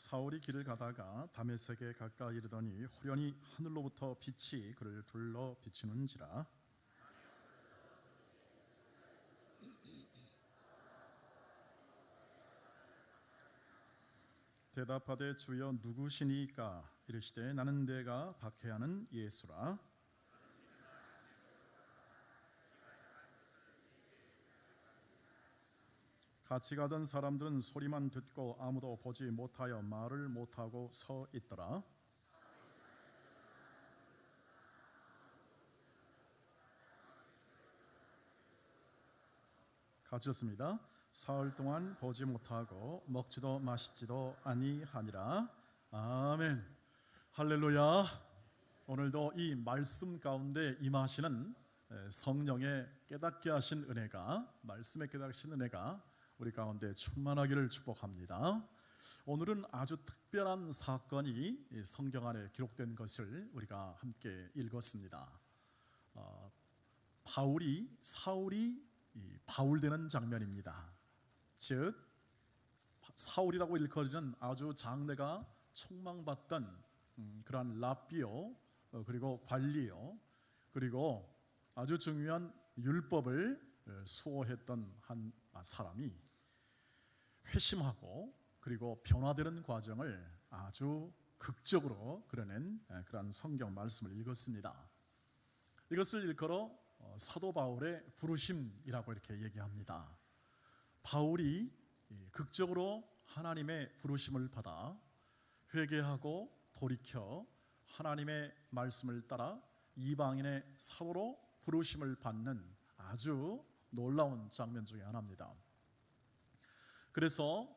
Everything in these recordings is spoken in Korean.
사울이 길을 가다가 다메섹에 가까이 이르더니 호련히 하늘로부터 빛이 그를 둘러 비추는지라. 대답하되 주여 누구시니까? 이르시되 나는 내가 박해하는 예수라. 같이 가던 사람들은 소리만 듣고 아무도 보지 못하여 말을 못하고 서 있더라. 가졌습니다. 사흘 동안 보지 못하고 먹지도 마시지도 아니하니라. 아멘. 할렐루야. 오늘도 이 말씀 가운데 임하시는 성령의 깨닫게 하신 은혜가, 말씀에 깨닫게 하신 은혜가 우리 가운데 충만하기를 축복합니다. 오늘은 아주 특별한 사건이 성경 안에 기록된 것을 우리가 함께 읽었습니다. 사울이 바울되는 장면입니다. 즉 사울이라고 일컬어지는 아주 장래가 촉망받던 그러한 랍비요, 그리고 관리요, 그리고 아주 중요한 율법을 수호했던 한 사람이 회심하고 그리고 변화되는 과정을 아주 극적으로 그려낸 그러한 성경 말씀을 읽었습니다. 이것을 일컬어 사도 바울의 부르심이라고 이렇게 얘기합니다. 바울이 극적으로 하나님의 부르심을 받아 회개하고 돌이켜 하나님의 말씀을 따라 이방인의 사도로 부르심을 받는 아주 놀라운 장면 중에 하나입니다. 그래서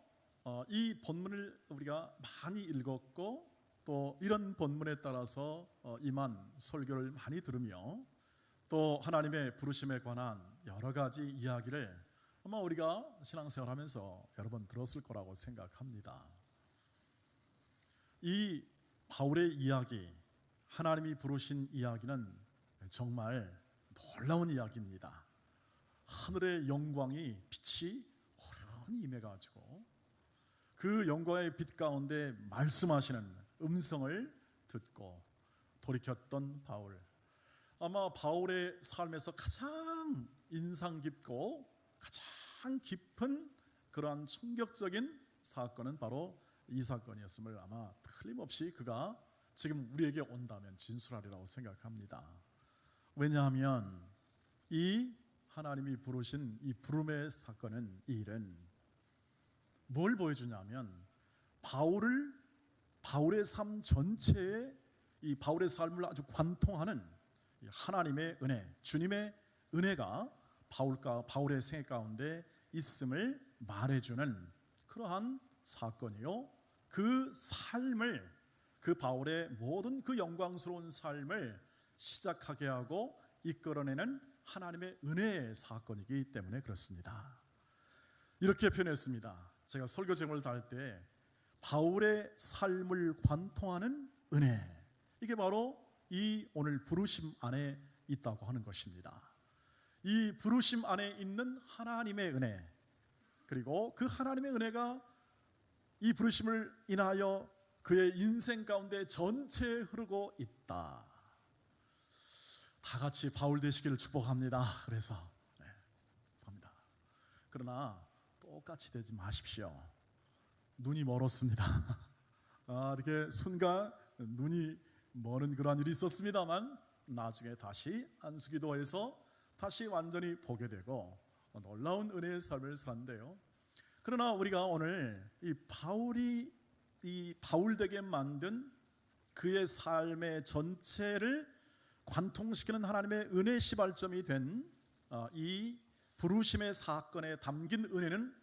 이 본문을 우리가 많이 읽었고 또 이런 본문에 따라서 임한 설교를 많이 들으며 또 하나님의 부르심에 관한 여러 가지 이야기를 아마 우리가 신앙생활하면서 여러 번 들었을 거라고 생각합니다. 이 바울의 이야기, 하나님이 부르신 이야기는 정말 놀라운 이야기입니다. 하늘의 영광이, 빛이 호련히 임해가지고 그 영광의 빛 가운데 말씀하시는 음성을 듣고 돌이켰던 바울. 아마 바울의 삶에서 가장 인상 깊고 가장 깊은 그러한 충격적인 사건은 바로 이 사건이었음을 아마 틀림없이 그가 지금 우리에게 온다면 진술하리라고 생각합니다. 왜냐하면 이 하나님이 부르신 이 부름의 사건은, 이 일은 뭘 보여주냐면 바울의 삶 전체에 이 바울의 삶을 아주 관통하는 하나님의 은혜, 주님의 은혜가 바울의 생애 가운데 있음을 말해주는 그러한 사건이요, 그 삶을, 그 바울의 모든 그 영광스러운 삶을 시작하게 하고 이끌어내는 하나님의 은혜의 사건이기 때문에 그렇습니다. 이렇게 표현했습니다. 제가 설교 제목을 달 때 바울의 삶을 관통하는 은혜, 이게 바로 이 오늘 부르심 안에 있다고 하는 것입니다. 이 부르심 안에 있는 하나님의 은혜, 그리고 그 하나님의 은혜가 이 부르심을 인하여 그의 인생 가운데 전체에 흐르고 있다. 다 같이 바울 되시기를 축복합니다. 그래서 축복합니다. 그러나 똑같이 되지 마십시오. 눈이 멀었습니다. 이렇게 순간 눈이 머는 그러한 일이 있었습니다만 나중에 다시 안수기도해서 다시 완전히 보게 되고 놀라운 은혜의 삶을 살았는데요. 그러나 우리가 오늘 이 바울되게 만든 그의 삶의 전체를 관통시키는 하나님의 은혜 시발점이 된 이 부르심의 사건에 담긴 은혜는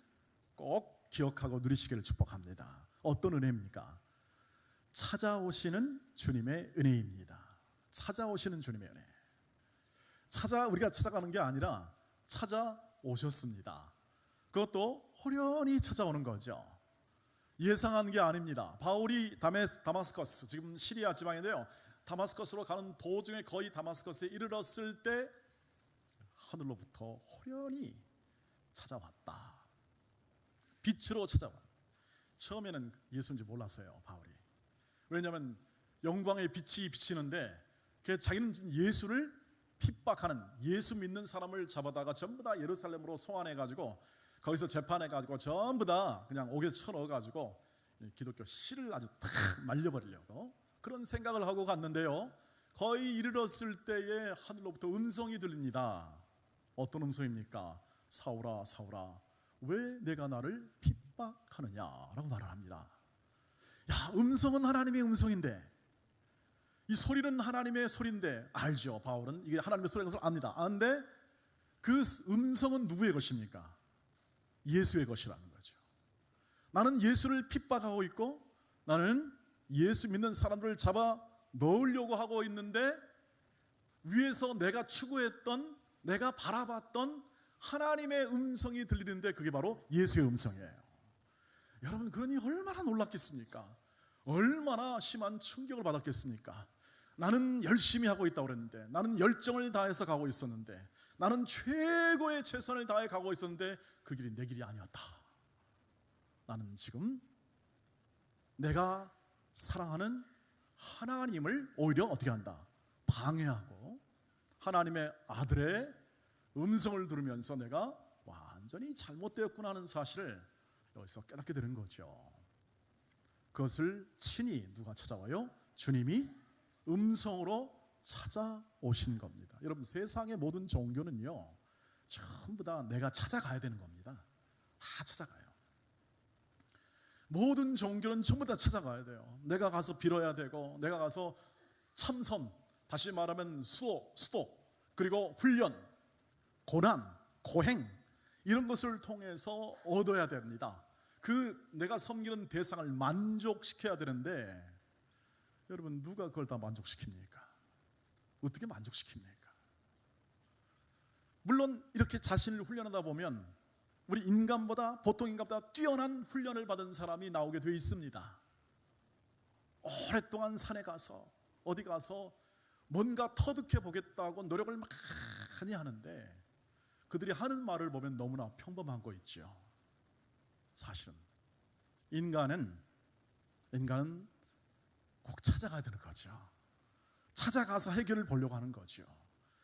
꼭 기억하고 누리시기를 축복합니다. 어떤 은혜입니까? 찾아오시는 주님의 은혜입니다. 찾아오시는 주님의 은혜. 우리가 찾아가는 게 아니라 찾아오셨습니다. 그것도 호련히 찾아오는 거죠. 예상한 게 아닙니다. 바울이 다마스커스, 지금 시리아 지방인데요, 다마스커스로 가는 도중에 거의 다마스커스에 이르렀을 때 하늘로부터 호련히 찾아왔다. 빛으로 찾아왔다. 처음에는 예수인지 몰랐어요, 바울이. 왜냐하면 영광의 빛이 비치는데 자기는 예수를 핍박하는, 예수 믿는 사람을 잡아다가 전부 다 예루살렘으로 소환해가지고 거기서 재판해가지고 전부 다 그냥 옥에 쳐넣어가지고 기독교 씨를 아주 탁 말려버리려고 그런 생각을 하고 갔는데요, 거의 이르렀을 때에 하늘로부터 음성이 들립니다. 어떤 음성입니까? 사울아 사울아 왜 내가 나를 핍박하느냐라고 말을 합니다. 야, 음성은 하나님의 음성인데, 이 소리는 하나님의 소리인데, 알죠, 바울은 이게 하나님의 소리라는 것을 압니다. 아는데 그 음성은 누구의 것입니까? 예수의 것이라는 거죠. 나는 예수를 핍박하고 있고, 나는 예수 믿는 사람들을 잡아 넣으려고 하고 있는데, 위에서 내가 추구했던, 내가 바라봤던 하나님의 음성이 들리는데 그게 바로 예수의 음성이에요. 여러분, 그러니 얼마나 놀랐겠습니까? 얼마나 심한 충격을 받았겠습니까? 나는 열심히 하고 있다고 그랬는데, 나는 열정을 다해서 가고 있었는데, 나는 최고의 최선을 다해 가고 있었는데 그 길이 내 길이 아니었다. 나는 지금 내가 사랑하는 하나님을 오히려 어떻게 한다? 방해하고 하나님의 아들의 음성을 들으면서 내가 완전히 잘못되었구나 하는 사실을 여기서 깨닫게 되는 거죠. 그것을 친히 누가 찾아와요? 주님이 음성으로 찾아오신 겁니다. 여러분, 세상의 모든 종교는요, 전부 다 내가 찾아가야 되는 겁니다. 다 찾아가요. 모든 종교는 전부 다 찾아가야 돼요. 내가 가서 빌어야 되고, 내가 가서 참선, 다시 말하면 수도, 그리고 훈련, 고난, 고행, 이런 것을 통해서 얻어야 됩니다. 내가 섬기는 대상을 만족시켜야 되는데, 여러분, 누가 그걸 다 만족시킵니까? 어떻게 만족시킵니까? 물론 이렇게 자신을 훈련하다 보면 우리 보통 인간보다 뛰어난 훈련을 받은 사람이 나오게 되어 있습니다. 오랫동안 산에 가서 어디 가서 뭔가 터득해 보겠다고 노력을 많이 하는데, 그들이 하는 말을 보면 너무나 평범한 거 있죠. 사실은 인간은 꼭 찾아가야 되는 거죠. 찾아가서 해결을 보려고 하는 거죠.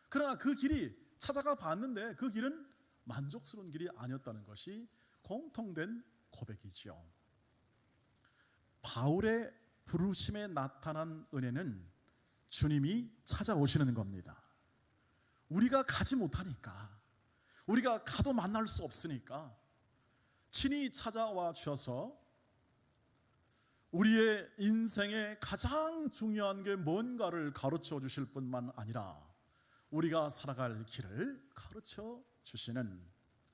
그러나 그 길이 찾아가 봤는데 그 길은 만족스러운 길이 아니었다는 것이 공통된 고백이죠. 바울의 부르심에 나타난 은혜는 주님이 찾아오시는 겁니다. 우리가 가지 못하니까, 우리가 가도 만날 수 없으니까 친히 찾아와 주셔서 우리의 인생에 가장 중요한 게 뭔가를 가르쳐 주실 뿐만 아니라 우리가 살아갈 길을 가르쳐 주시는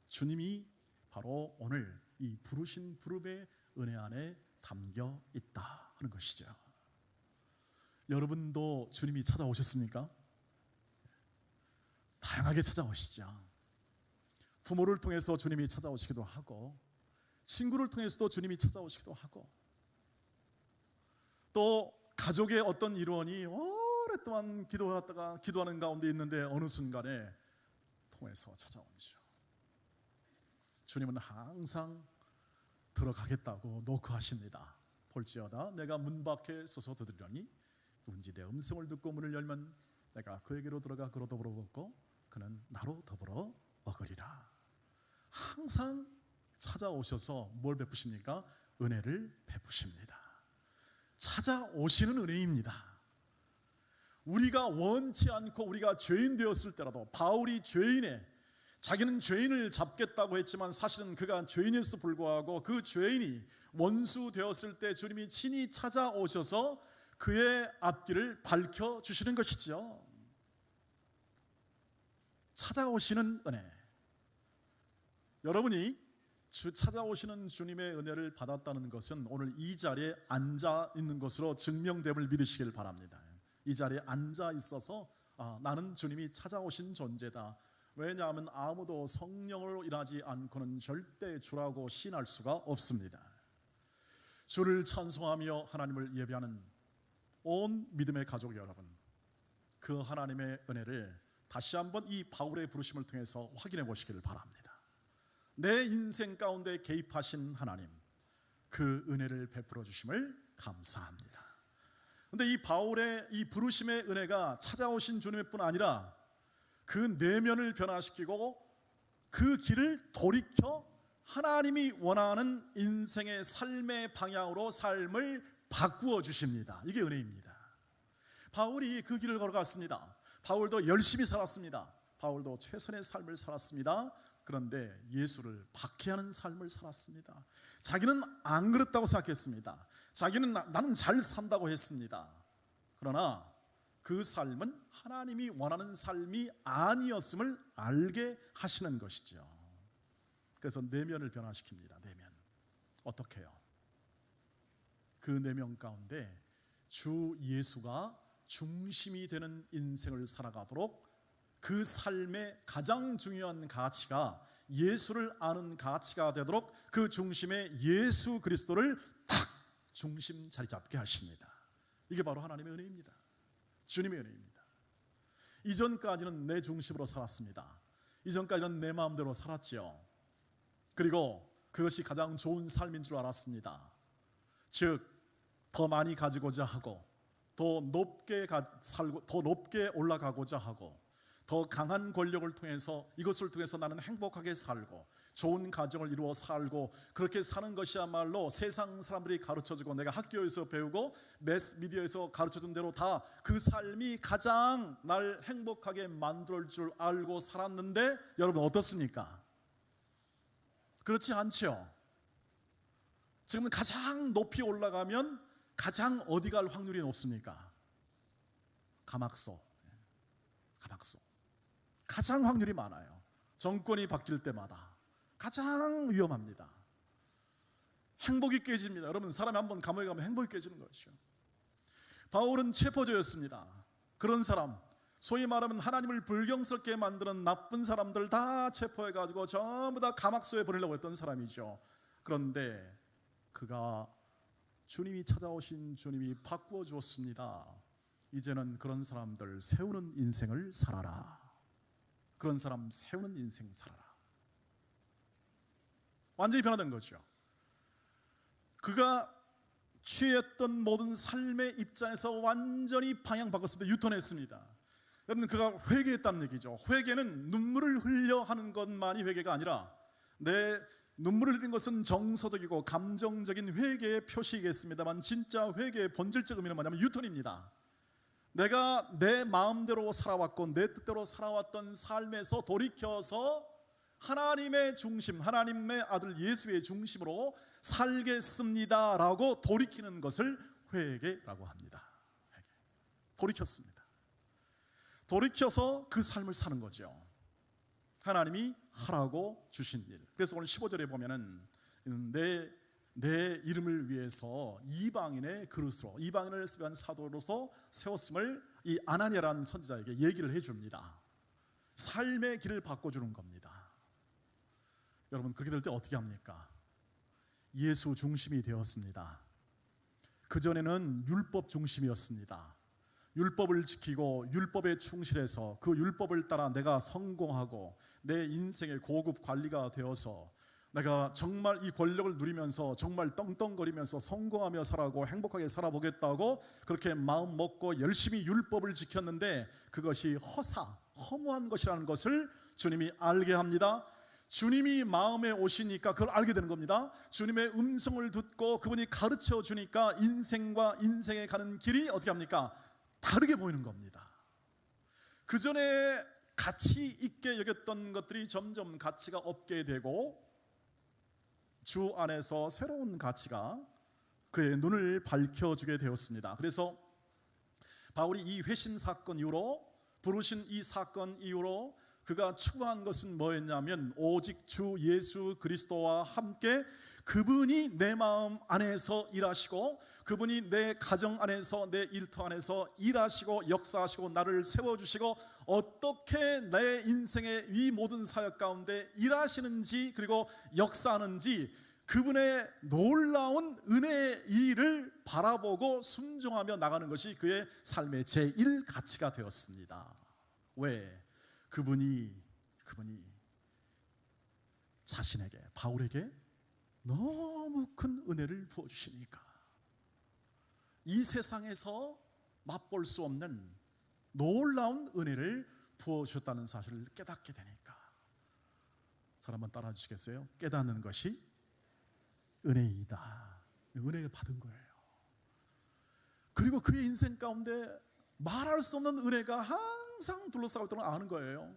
주님이 바로 오늘 이 부르신 부름의 은혜 안에 담겨 있다 하는 것이죠. 여러분도 주님이 찾아오셨습니까? 다양하게 찾아오시죠. 부모를 통해서 주님이 찾아오시기도 하고, 친구를 통해서도 주님이 찾아오시기도 하고, 또 가족의 어떤 일원이 오랫동안 기도하는 가운데 있는데 어느 순간에 통해서 찾아오죠. 주님은 항상 들어가겠다고 노크하십니다. 볼지어다 내가 문 밖에 서서 두드리려니 누군지 내 음성을 듣고 문을 열면 내가 그에게로 들어가 그로 더불어 먹고 그는 나로 더불어 먹으리라. 항상 찾아오셔서 뭘 베푸십니까? 은혜를 베푸십니다. 찾아오시는 은혜입니다. 우리가 원치 않고 우리가 죄인 되었을 때라도, 바울이 자기는 죄인을 잡겠다고 했지만 사실은 그가 죄인일수 불구하고 그 죄인이 원수 되었을 때 주님이 친히 찾아오셔서 그의 앞길을 밝혀주시는 것이죠. 찾아오시는 은혜. 여러분이 찾아오시는 주님의 은혜를 받았다는 것은 오늘 이 자리에 앉아 있는 것으로 증명됨을 믿으시길 바랍니다. 이 자리에 앉아 있어서 나는 주님이 찾아오신 존재다. 왜냐하면 아무도 성령으로 일하지 않고는 절대 주라고 시인할 수가 없습니다. 주를 찬송하며 하나님을 예배하는 온 믿음의 가족 여러분, 그 하나님의 은혜를 다시 한번 이 바울의 부르심을 통해서 확인해 보시기를 바랍니다. 내 인생 가운데 개입하신 하나님, 그 은혜를 베풀어 주심을 감사합니다. 그런데 이 바울의 이 부르심의 은혜가 찾아오신 주님의 뿐 아니라 그 내면을 변화시키고 그 길을 돌이켜 하나님이 원하는 인생의 삶의 방향으로 삶을 바꾸어 주십니다. 이게 은혜입니다. 바울이 그 길을 걸어갔습니다. 바울도 열심히 살았습니다. 바울도 최선의 삶을 살았습니다. 그런데 예수를 박해하는 삶을 살았습니다. 자기는 안 그랬다고 생각했습니다. 자기는 나는 잘 산다고 했습니다. 그러나 그 삶은 하나님이 원하는 삶이 아니었음을 알게 하시는 것이죠. 그래서 내면을 변화시킵니다. 내면. 어떻게 해요? 그 내면 가운데 주 예수가 중심이 되는 인생을 살아가도록 그 삶의 가장 중요한 가치가 예수를 아는 가치가 되도록 그 중심에 예수 그리스도를 딱 중심 자리 잡게 하십니다. 이게 바로 하나님의 은혜입니다. 주님의 은혜입니다. 이전까지는 내 중심으로 살았습니다. 이전까지는 내 마음대로 살았지요. 그리고 그것이 가장 좋은 삶인 줄 알았습니다. 즉 더 많이 가지고자 하고 더 높게 살고 더 높게 올라가고자 하고 더 강한 권력을 통해서 이것을 통해서 나는 행복하게 살고 좋은 가정을 이루어 살고 그렇게 사는 것이야말로 세상 사람들이 가르쳐주고 내가 학교에서 배우고 매스미디어에서 가르쳐준 대로 다 그 삶이 가장 날 행복하게 만들 줄 알고 살았는데 여러분 어떻습니까? 그렇지 않죠. 지금 가장 높이 올라가면 가장 어디 갈 확률이 높습니까? 가막소. 가장 확률이 많아요. 정권이 바뀔 때마다 가장 위험합니다. 행복이 깨집니다. 여러분 사람이 한번 감옥에 가면 행복이 깨지는 것이죠. 바울은 체포자였습니다. 그런 사람, 소위 말하면 하나님을 불경스럽게 만드는 나쁜 사람들 다 체포해가지고 전부 다 가막소에 보내려고 했던 사람이죠. 그런데 그가 주님이 찾아오신 주님이 바꾸어 주었습니다. 이제는 그런 사람들 세우는 인생을 살아라. 그런 사람 세우는 인생 살아라. 완전히 변화된 거죠. 그가 취했던 모든 삶의 입장에서 완전히 방향 바꿨습니다. 유턴했습니다. 여러분 그가 회개했다는 얘기죠. 회개는 눈물을 흘려 하는 것만이 회개가 아니라 내 눈물을 흘리는 것은 정서적이고 감정적인 회개의 표시이겠습니다만 진짜 회개의 본질적 의미는 뭐냐면 유턴입니다. 내가 내 마음대로 살아왔고 내 뜻대로 살아왔던 삶에서 돌이켜서 하나님의 중심, 하나님의 아들 예수의 중심으로 살겠습니다라고 돌이키는 것을 회개라고 합니다. 회개. 돌이켰습니다. 돌이켜서 그 삶을 사는 거죠. 하나님이 하라고 주신 일. 그래서 오늘 15절에 보면은 내 이름을 위해서 이방인의 그릇으로 이방인을 위한 사도로서 세웠음을 이 아나니아라는 선지자에게 얘기를 해줍니다. 삶의 길을 바꿔주는 겁니다. 여러분 그렇게 될 때 어떻게 합니까? 예수 중심이 되었습니다. 그전에는 율법 중심이었습니다. 율법을 지키고 율법에 충실해서 그 율법을 따라 내가 성공하고 내 인생의 고급 관리가 되어서 내가 정말 이 권력을 누리면서 정말 떵떵거리면서 성공하며 살아고 행복하게 살아보겠다고 그렇게 마음 먹고 열심히 율법을 지켰는데 그것이 허무한 것이라는 것을 주님이 알게 합니다. 주님이 마음에 오시니까 그걸 알게 되는 겁니다. 주님의 음성을 듣고 그분이 가르쳐 주니까 인생과 인생에 가는 길이 어떻게 합니까? 다르게 보이는 겁니다. 그 전에 가치 있게 여겼던 것들이 점점 가치가 없게 되고 주 안에서 새로운 가치가 그의 눈을 밝혀주게 되었습니다. 그래서 바울이 이 회심 사건 이후로 부르신 이 사건 이후로 그가 추구한 것은 뭐였냐면 오직 주 예수 그리스도와 함께 그분이 내 마음 안에서 일하시고 그분이 내 가정 안에서 내 일터 안에서 일하시고 역사하시고 나를 세워주시고 어떻게 내 인생의 이 모든 사역 가운데 일하시는지 그리고 역사하는지 그분의 놀라운 은혜의 일을 바라보고 순종하며 나가는 것이 그의 삶의 제1 가치가 되었습니다. 왜? 그분이 자신에게 바울에게 너무 큰 은혜를 부어주시니까 이 세상에서 맛볼 수 없는 놀라운 은혜를 부어주셨다는 사실을 깨닫게 되니까, 잘 한번 따라 주시겠어요? 깨닫는 것이 은혜이다. 은혜를 받은 거예요. 그리고 그의 인생 가운데 말할 수 없는 은혜가 항상 둘러싸고 있다는 걸 아는 거예요.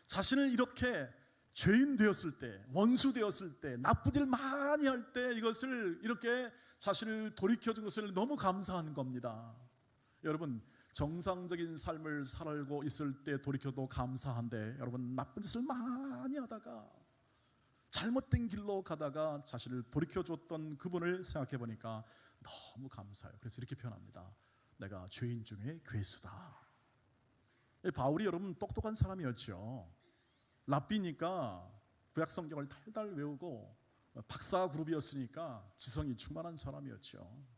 자신을 이렇게 죄인 되었을 때, 원수 되었을 때, 나쁜 일 많이 할 때 이것을 이렇게 자신을 돌이켜준 것을 너무 감사한 겁니다. 여러분, 정상적인 삶을 살고 있을 때 돌이켜도 감사한데, 여러분 나쁜 짓을 많이 하다가 잘못된 길로 가다가 자신을 돌이켜줬던 그분을 생각해 보니까 너무 감사해요. 그래서 이렇게 표현합니다. 내가 죄인 중에 괴수다. 바울이 여러분 똑똑한 사람이었죠. 랍비니까 구약 성경을 달달 외우고 박사 그룹이었으니까 지성이 충만한 사람이었죠.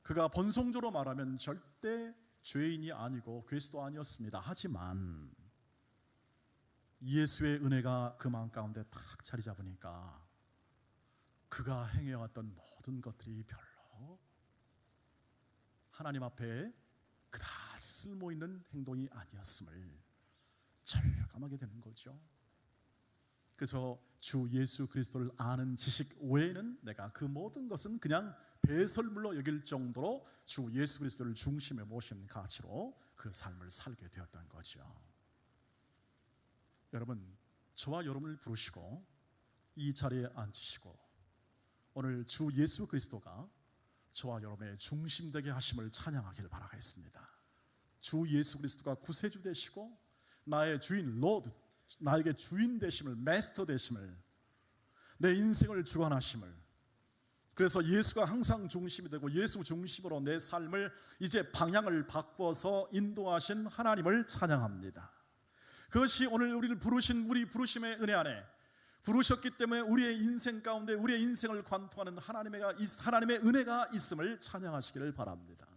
그가 번성적으로 말하면 절대 죄인이 아니고 괴수도 아니었습니다. 하지만 예수의 은혜가 그 마음 가운데 딱 자리 잡으니까 그가 행해왔던 모든 것들이 별로 하나님 앞에 그다지 쓸모있는 행동이 아니었음을 절감하게 되는 거죠. 그래서 주 예수 그리스도를 아는 지식 외에는 내가 그 모든 것은 그냥 배설물로 여길 정도로 주 예수 그리스도를 중심에 모신 가치로 그 삶을 살게 되었던 거죠. 여러분, 저와 여러분을 부르시고 이 자리에 앉히시고 오늘 주 예수 그리스도가 저와 여러분의 중심되게 하심을 찬양하기를 바라겠습니다. 주 예수 그리스도가 구세주 되시고 나의 주인 로드, 나에게 주인 되심을, 마스터 되심을, 내 인생을 주관하심을, 그래서 예수가 항상 중심이 되고 예수 중심으로 내 삶을 이제 방향을 바꿔서 인도하신 하나님을 찬양합니다. 그것이 오늘 우리를 부르신 우리 부르심의 은혜 안에 부르셨기 때문에 우리의 인생 가운데 우리의 인생을 관통하는 하나님의 은혜가 있음을 찬양하시기를 바랍니다.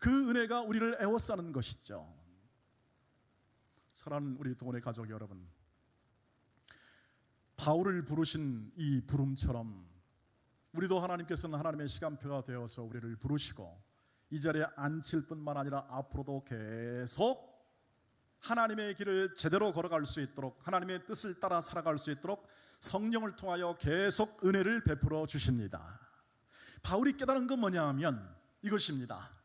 그 은혜가 우리를 에워싸는 것이죠. 사랑하는 우리 동원의 가족 여러분, 바울을 부르신 이 부름처럼 우리도 하나님께서는 하나님의 시간표가 되어서 우리를 부르시고 이 자리에 앉힐 뿐만 아니라 앞으로도 계속 하나님의 길을 제대로 걸어갈 수 있도록, 하나님의 뜻을 따라 살아갈 수 있도록 성령을 통하여 계속 은혜를 베풀어 주십니다. 바울이 깨달은 건 뭐냐 하면 이것입니다.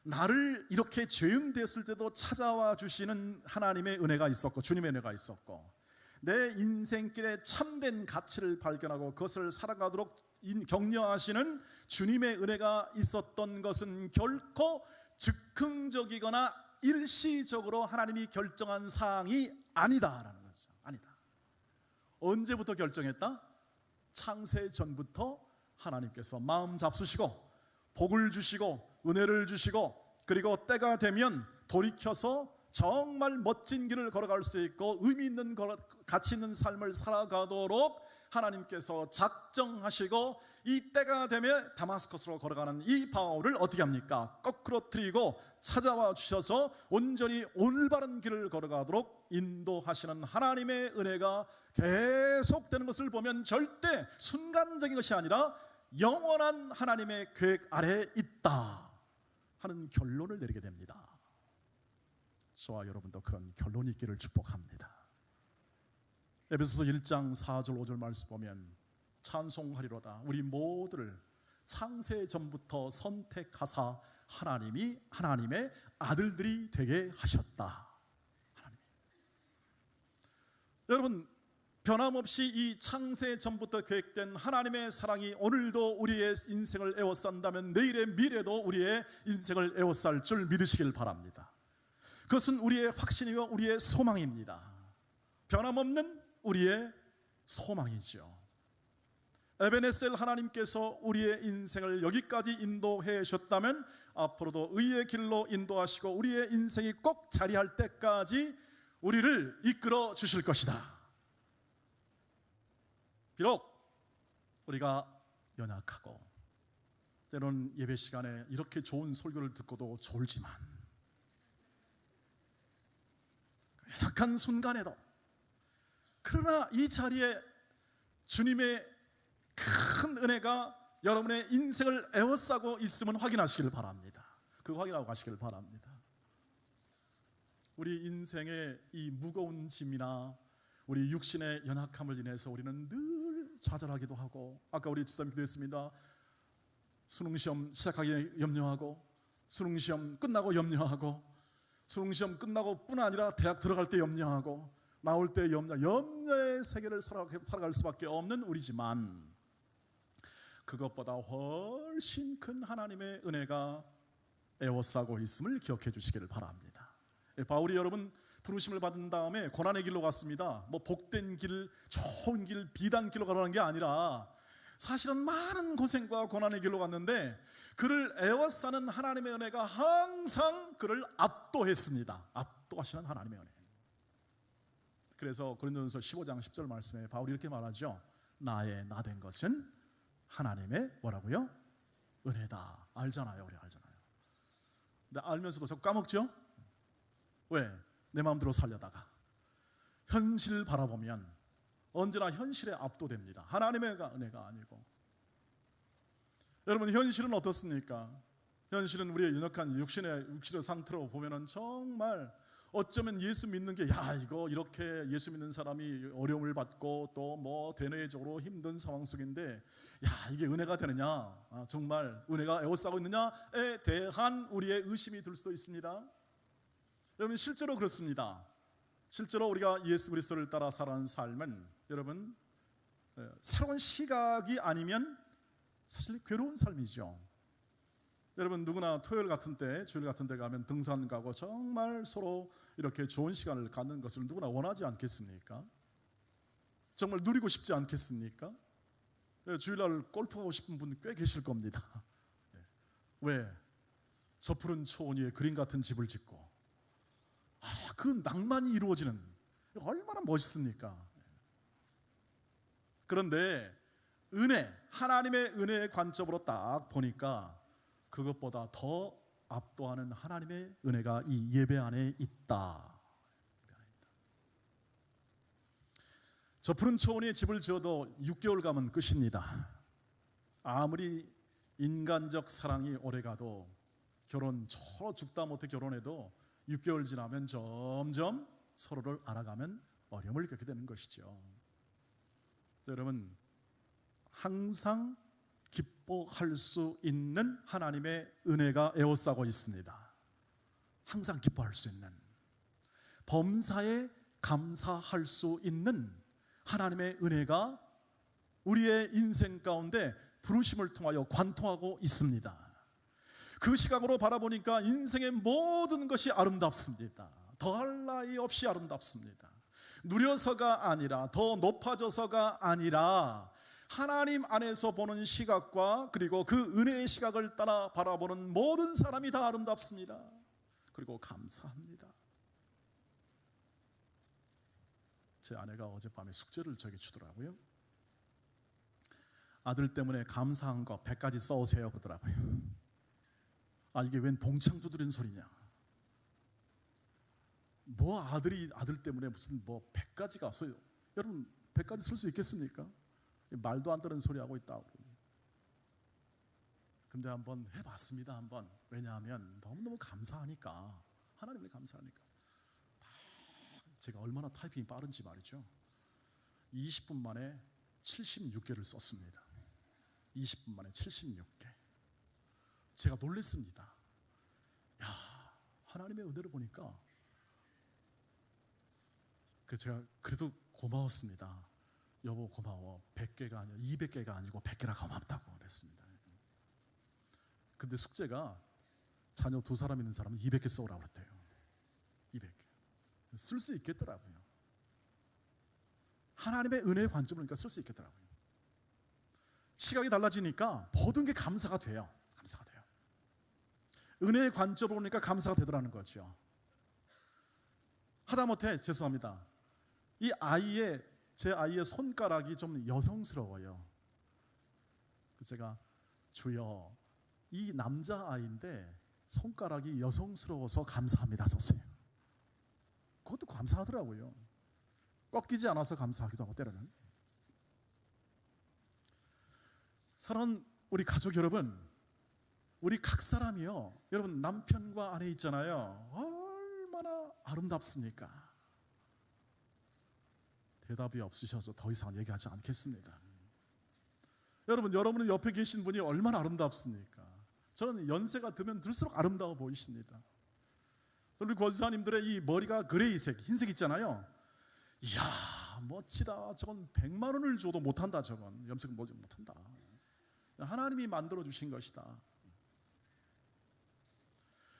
나를 이렇게 죄인 되었을 때도 찾아와 주시는 하나님의 은혜가 있었고, 주님의 은혜가 있었고, 내 인생길에 참된 가치를 발견하고 그것을 살아가도록 격려하시는 주님의 은혜가 있었던 것은 결코 즉흥적이거나 일시적으로 하나님이 결정한 사항이 아니다라는 거죠. 아니다. 언제부터 결정했다? 창세 전부터 하나님께서 마음 잡수시고 복을 주시고 은혜를 주시고, 그리고 때가 되면 돌이켜서 정말 멋진 길을 걸어갈 수 있고 의미 있는 가치 있는 삶을 살아가도록 하나님께서 작정하시고, 이 때가 되면 다마스커스로 걸어가는 이 바울을 어떻게 합니까? 거꾸로 트이고 찾아와 주셔서 온전히 올바른 길을 걸어가도록 인도하시는 하나님의 은혜가 계속되는 것을 보면 절대 순간적인 것이 아니라 영원한 하나님의 계획 아래에 있다 하는 결론을 내리게 됩니다. 저와 여러분도 그런 결론이 있기를 축복합니다. 에베소서 1장 4절 5절 말씀 보면 찬송하리로다 우리 모두를 창세 전부터 선택하사 하나님의 아들들이 되게 하셨다. 하나님. 여러분, 변함없이 이 창세 전부터 계획된 하나님의 사랑이 오늘도 우리의 인생을 에워싼다면 내일의 미래도 우리의 인생을 에워쌀 줄 믿으시길 바랍니다. 그것은 우리의 확신이요 우리의 소망입니다. 변함없는 우리의 소망이죠. 에베네셀 하나님께서 우리의 인생을 여기까지 인도해 주셨다면 앞으로도 의의 길로 인도하시고 우리의 인생이 꼭 자리할 때까지 우리를 이끌어 주실 것이다. 비록 우리가 연약하고 때로는 예배 시간에 이렇게 좋은 설교를 듣고도 졸지만, 연약한 순간에도, 그러나 이 자리에 주님의 큰 은혜가 여러분의 인생을 에워싸고 있으면 확인하시길 바랍니다. 그거 확인하고 가시길 바랍니다. 우리 인생의 이 무거운 짐이나 우리 육신의 연약함을 인해서 우리는 늘 좌절하기도 하고, 아까 우리 집사님 기도했습니다. 수능시험 시작하기 염려하고, 수능시험 끝나고 염려하고, 수능시험 끝나고 뿐 아니라 대학 들어갈 때 염려하고, 나올 때 염려의 세계를 살아갈 수밖에 없는 우리지만, 그것보다 훨씬 큰 하나님의 은혜가 에워싸고 있음을 기억해 주시기를 바랍니다. 바울이 여러분 부르심을 받은 다음에 고난의 길로 갔습니다. 뭐 복된 길, 좋은 길, 비단 길로 가라는 게 아니라 사실은 많은 고생과 고난의 길로 갔는데 그를 에워싸는 하나님의 은혜가 항상 그를 압도했습니다. 압도하시는 하나님의 은혜. 그래서 고린도전서 15장 10절 말씀에 바울이 이렇게 말하죠. 나의 나 된 것은 하나님의 뭐라고요? 은혜다. 알잖아요. 우리 알잖아요. 근데 알면서도 자꾸 까먹죠? 왜? 내 마음대로 살려다가 현실 바라보면 언제나 현실에 압도됩니다. 하나님의 은혜가 아니고. 여러분, 현실은 어떻습니까? 현실은 우리의 연약한 육신의 상태로 보면은 정말 어쩌면 예수 믿는 게, 야, 이거 이렇게 예수 믿는 사람이 어려움을 받고 또 뭐 대내적으로 힘든 상황 속인데, 야, 이게 은혜가 되느냐, 정말 은혜가 에워싸고 있느냐에 대한 우리의 의심이 들 수도 있습니다. 여러분, 실제로 그렇습니다. 실제로 우리가 예수 그리스도를 따라 살아가는 삶은 여러분 새로운 시각이 아니면 사실 괴로운 삶이죠. 여러분, 누구나 토요일 같은 때, 주일 같은 때 가면 등산 가고 정말 서로 이렇게 좋은 시간을 갖는 것을 누구나 원하지 않겠습니까? 정말 누리고 싶지 않겠습니까? 주일날 골프 가고 싶은 분 꽤 계실 겁니다. 왜? 저 푸른 초원 위에 그림 같은 집을 짓고, 그 낭만이 이루어지는, 얼마나 멋있습니까? 그런데 은혜, 하나님의 은혜의 관점으로 딱 보니까 그것보다 더 압도하는 하나님의 은혜가 이 예배 안에 있다. 저 푸른 초원 위에 집을 지어도 6개월 가면 끝입니다. 아무리 인간적 사랑이 오래가도 결혼, 저 죽다 못해 결혼해도 6개월 지나면 점점 서로를 알아가면 어려움을 겪게 되는 것이죠. 여러분, 항상 기뻐할 수 있는 하나님의 은혜가 에워싸고 있습니다. 항상 기뻐할 수 있는, 범사에 감사할 수 있는 하나님의 은혜가 우리의 인생 가운데 부르심을 통하여 관통하고 있습니다. 그 시각으로 바라보니까 인생의 모든 것이 아름답습니다. 더할 나위 없이 아름답습니다. 누려서가 아니라, 더 높아져서가 아니라 하나님 안에서 보는 시각과 그리고 그 은혜의 시각을 따라 바라보는 모든 사람이 다 아름답습니다. 그리고 감사합니다. 제 아내가 어젯밤에 숙제를 저에게 주더라고요. 아들 때문에 감사한 거 100가지 써오세요 그러더라고요. 이게 웬 봉창 두드린 소리냐. 뭐 아들 때문에 무슨 뭐 100가지가 써요. 여러분, 100가지 쓸 수 있겠습니까? 말도 안 되는 소리 하고 있다고. 근데 한번 해봤습니다. 한번. 왜냐하면 너무너무 감사하니까, 하나님을 감사하니까. 제가 얼마나 타이핑이 빠른지 말이죠. 20분 만에 76개를 썼습니다. 20분 만에 76개. 제가 놀랐습니다. 야, 하나님의 은혜를 보니까 제가 그래도 고마웠습니다. 여보 고마워. 100개가 아니라 200개가 아니고 100개라 고맙다고 그랬습니다. 근데 숙제가 자녀 2사람 있는 사람은 200개 써오라고 그랬대요. 200개. 쓸 수 있겠더라고요. 하나님의 은혜의 관점을 보니까 쓸 수 있겠더라고요. 시각이 달라지니까 모든 게 감사가 돼요. 감사가 돼요. 은혜의 관점으로 보니까 감사가 되더라는 거죠. 하다못해 죄송합니다. 제 아이의 손가락이 좀 여성스러워요. 제가 주여, 이 남자아이인데 손가락이 여성스러워서 감사합니다 썼어요. 그것도 감사하더라고요. 꺾이지 않아서 감사하기도 하고 때로는. 사랑하는 우리 가족 여러분, 우리 각 사람이요, 여러분 남편과 아내 있잖아요. 얼마나 아름답습니까? 대답이 없으셔서 더 이상 얘기하지 않겠습니다. 여러분, 여러분은 옆에 계신 분이 얼마나 아름답습니까? 저는 연세가 들면 들수록 아름다워 보이십니다. 우리 권사님들의 이 머리가 그레이색, 흰색 있잖아요. 이야, 멋지다. 저건 100만 원을 줘도 못한다. 저건 염색 못한다. 하나님이 만들어 주신 것이다.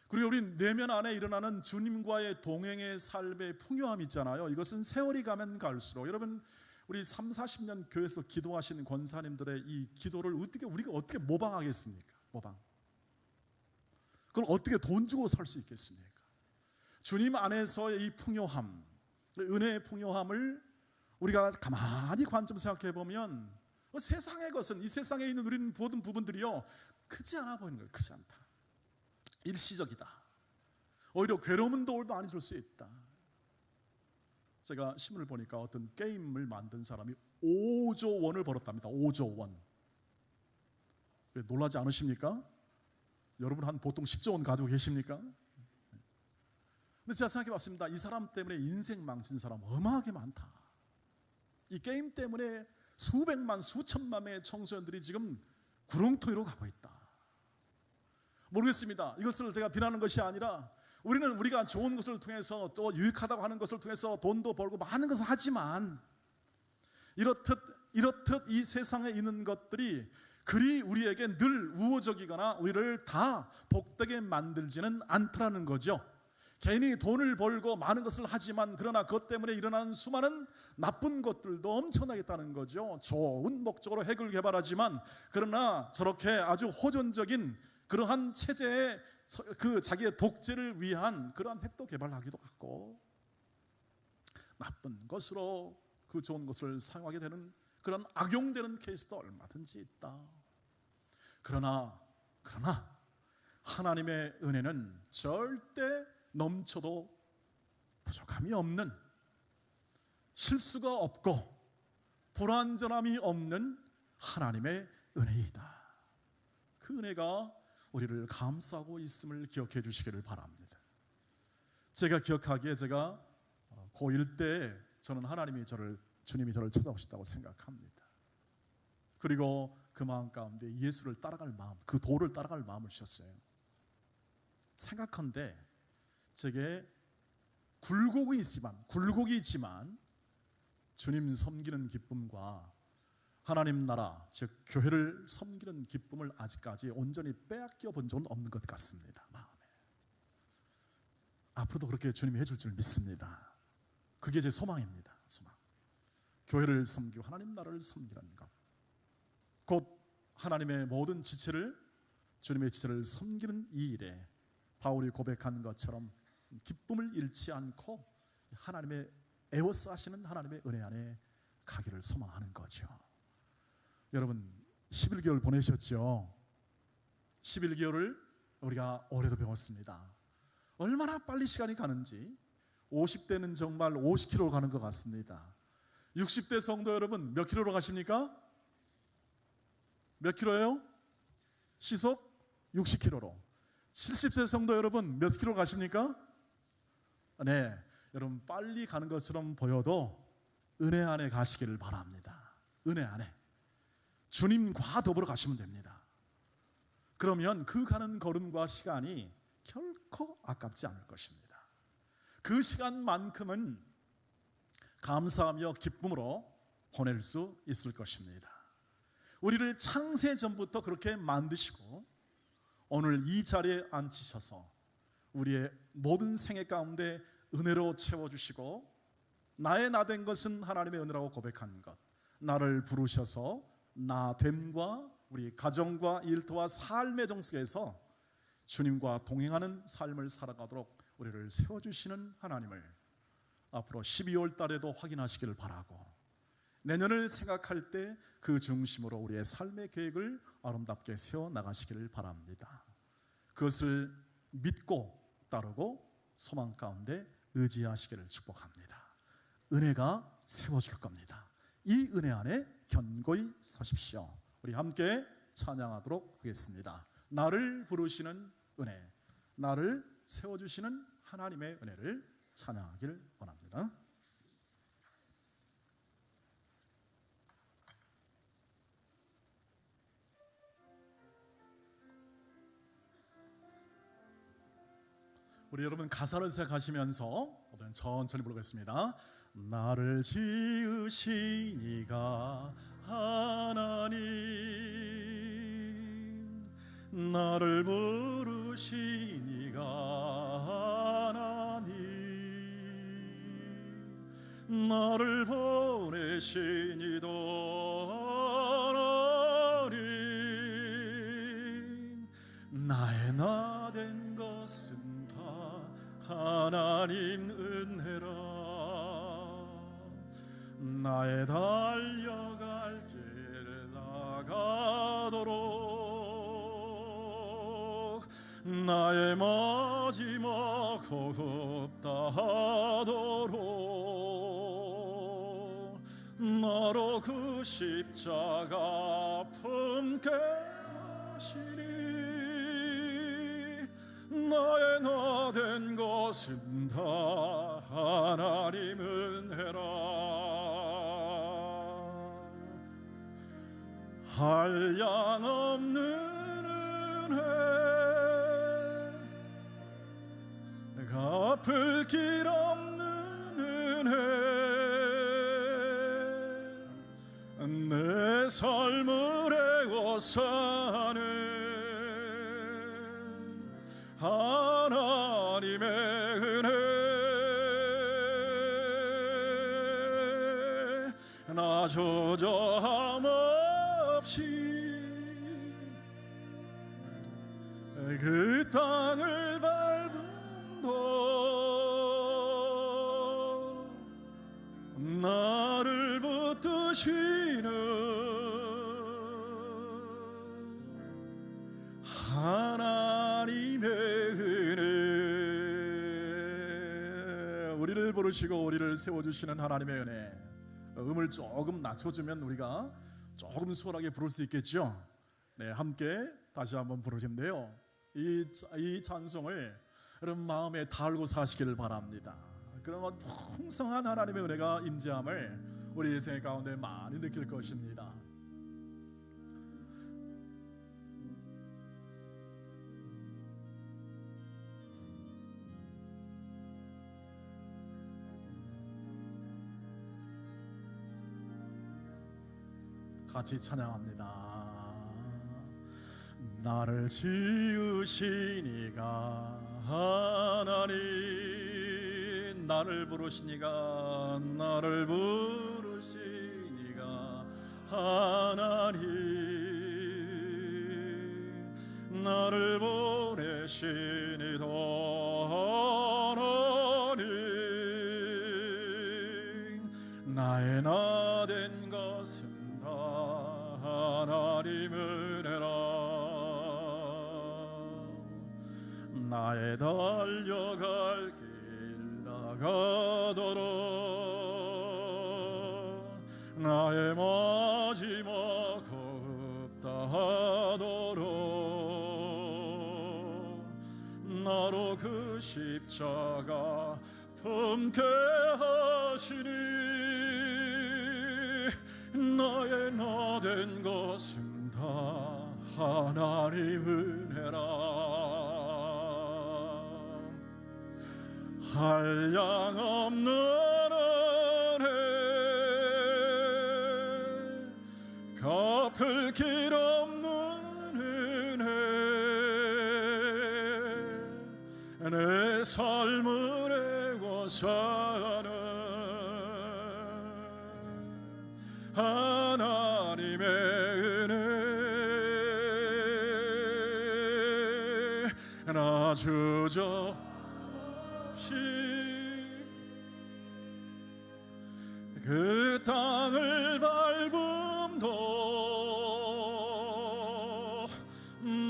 그리고 우리 내면 안에 일어나는 주님과의 동행의 삶의 풍요함 있잖아요. 이것은 세월이 가면 갈수록, 여러분 우리 3, 40년 교회에서 기도하시는 권사님들의 이 기도를 우리가 어떻게 모방하겠습니까? 모방. 그걸 어떻게 돈 주고 살 수 있겠습니까? 주님 안에서의 이 풍요함, 은혜의 풍요함을 우리가 가만히 관점 생각해 보면 세상의 것은, 이 세상에 있는 우리는 모든 부분들이요 크지 않아 보이는 거예요. 크지 않다. 일시적이다. 오히려 괴로움은 더 많이 줄 수 있다. 제가 신문을 보니까 어떤 게임을 만든 사람이 5조 원을 벌었답니다. 5조 원. 놀라지 않으십니까? 여러분 한 보통 10조 원 가지고 계십니까? 근데 제가 생각해 봤습니다. 이 사람 때문에 인생 망친 사람 어마하게 많다. 이 게임 때문에 수백만, 수천만 명의 청소년들이 지금 구렁텅이로 가고 있다. 모르겠습니다. 이것을 제가 비난하는 것이 아니라, 우리가 좋은 것을 통해서 또 유익하다고 하는 것을 통해서 돈도 벌고 많은 것을 하지만, 이렇듯 이 세상에 있는 것들이 그리 우리에게 늘 우호적이거나 우리를 다 복되게 만들지는 않더라는 거죠. 괜히 돈을 벌고 많은 것을 하지만, 그러나 그것 때문에 일어나는 수많은 나쁜 것들도 엄청나게 있다는 거죠. 좋은 목적으로 핵을 개발하지만, 그러나 저렇게 아주 호전적인 그러한 체제의 그 자기의 독재를 위한 그러한 핵도 개발하기도 하고, 나쁜 것으로 그 좋은 것을 사용하게 되는 그런 악용되는 케이스도 얼마든지 있다. 그러나 하나님의 은혜는 절대 넘쳐도 부족함이 없는, 실수가 없고 불완전함이 없는 하나님의 은혜이다. 그 은혜가 우리를 감싸고 있음을 기억해 주시기를 바랍니다. 제가 기억하기에, 제가 고1 때 저는 주님이 저를 찾아오셨다고 생각합니다. 그리고 그 마음 가운데 예수를 따라갈 마음, 그 도를 따라갈 마음을 주셨어요. 생각한데 제게 굴곡이 있지만 주님 섬기는 기쁨과 하나님 나라, 즉 교회를 섬기는 기쁨을 아직까지 온전히 빼앗겨 본 적은 없는 것 같습니다. 마음에. 앞으로도 그렇게 주님이 해줄 줄 믿습니다. 그게 제 소망입니다. 소망. 교회를 섬기고 하나님 나라를 섬기는 것, 곧 하나님의 모든 지체를, 주님의 지체를 섬기는 이 일에 바울이 고백한 것처럼 기쁨을 잃지 않고 하나님의 애워싸 하시는 하나님의 은혜 안에 가기를 소망하는 거죠. 여러분 11개월 보내셨죠? 11개월을 우리가 올해도 배웠습니다. 얼마나 빨리 시간이 가는지. 50대는 정말 50km 가는 것 같습니다. 60대 성도 여러분 몇 킬로로 가십니까? 몇 킬로예요? 시속 60km로. 70세 성도 여러분 몇 킬로 가십니까? 네, 여러분 빨리 가는 것처럼 보여도 은혜 안에 가시기를 바랍니다. 은혜 안에 주님과 더불어 가시면 됩니다. 그러면 그 가는 걸음과 시간이 결코 아깝지 않을 것입니다. 그 시간만큼은 감사하며 기쁨으로 보낼 수 있을 것입니다. 우리를 창세 전부터 그렇게 만드시고 오늘 이 자리에 앉히셔서 우리의 모든 생애 가운데 은혜로 채워주시고, 나의 나된 것은 하나님의 은혜라고 고백한 것, 나를 부르셔서 나됨과 우리 가정과 일터와 삶의 정속에서 주님과 동행하는 삶을 살아가도록 우리를 세워주시는 하나님을 앞으로 12월 달에도 확인하시기를 바라고, 내년을 생각할 때 그 중심으로 우리의 삶의 계획을 아름답게 세워나가시기를 바랍니다. 그것을 믿고 따르고 소망 가운데 의지하시기를 축복합니다. 은혜가 세워줄 겁니다. 이 은혜 안에 견고히 서십시오. 우리 함께 찬양하도록 하겠습니다. 나를 부르시는 은혜, 나를 세워주시는 하나님의 은혜를 찬양하길 원합니다. 우리 여러분 가사를 생각하시면서 천천히 부르겠습니다. 나를 지으신 이가 하나님, 나를 부르신 이가 하나님, 나를 보내신 이도 하나님, 나의 나 된 것은 다 하나님 은혜라. 나의 달려갈 길 나가도록, 나의 마지막 호흡 다하도록, 나로 그 십자가 품게 하시니, 나의 나 된 것은 다 하나님 은혜라. 한량없는 은혜, 갚을 길 없는 은혜, 내 삶을 애워 사는 하나님의 은혜, 나 조저함 없이 그 땅을 밟음도 나를 붙드시는 하나님의 은혜, 우리를 부르시고 우리를 세워주시는 하나님의 은혜. 음을 조금 낮춰주면 우리가 조금 수월하게 부를 수 있겠죠. 네, 함께 다시 한번 부르신데요, 이 찬송을 여러분 마음에 달고 사시기를 바랍니다. 그러면 풍성한 하나님의 은혜가 임재함을 우리 인생 가운데 많이 느낄 것입니다. 같이 찬양합니다. 나를 지으신 이가 하나님, 나를 부르신 이가, 나를 부르신 이가 하나님, 나를 보내신 이도 하나님, 나의 나 된 것은 하나님 은혜라. 나의 달려갈 길 나가도록, 나의 마지막 호흡 다하도록, 나로 그 십자가 품게 하시니, 나의 나 된 것은 다 하나님 은혜라. 한량없는 은혜, 갚을 길 없는 은혜, 내 삶을 애워 사는 하나님의 은혜, 나 주저없이 그 땅을 밟음도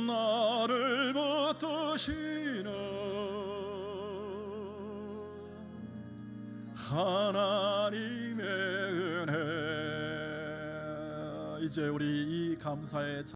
나를 붙드시는 하나님의 은혜. 이제 우리 이 감사의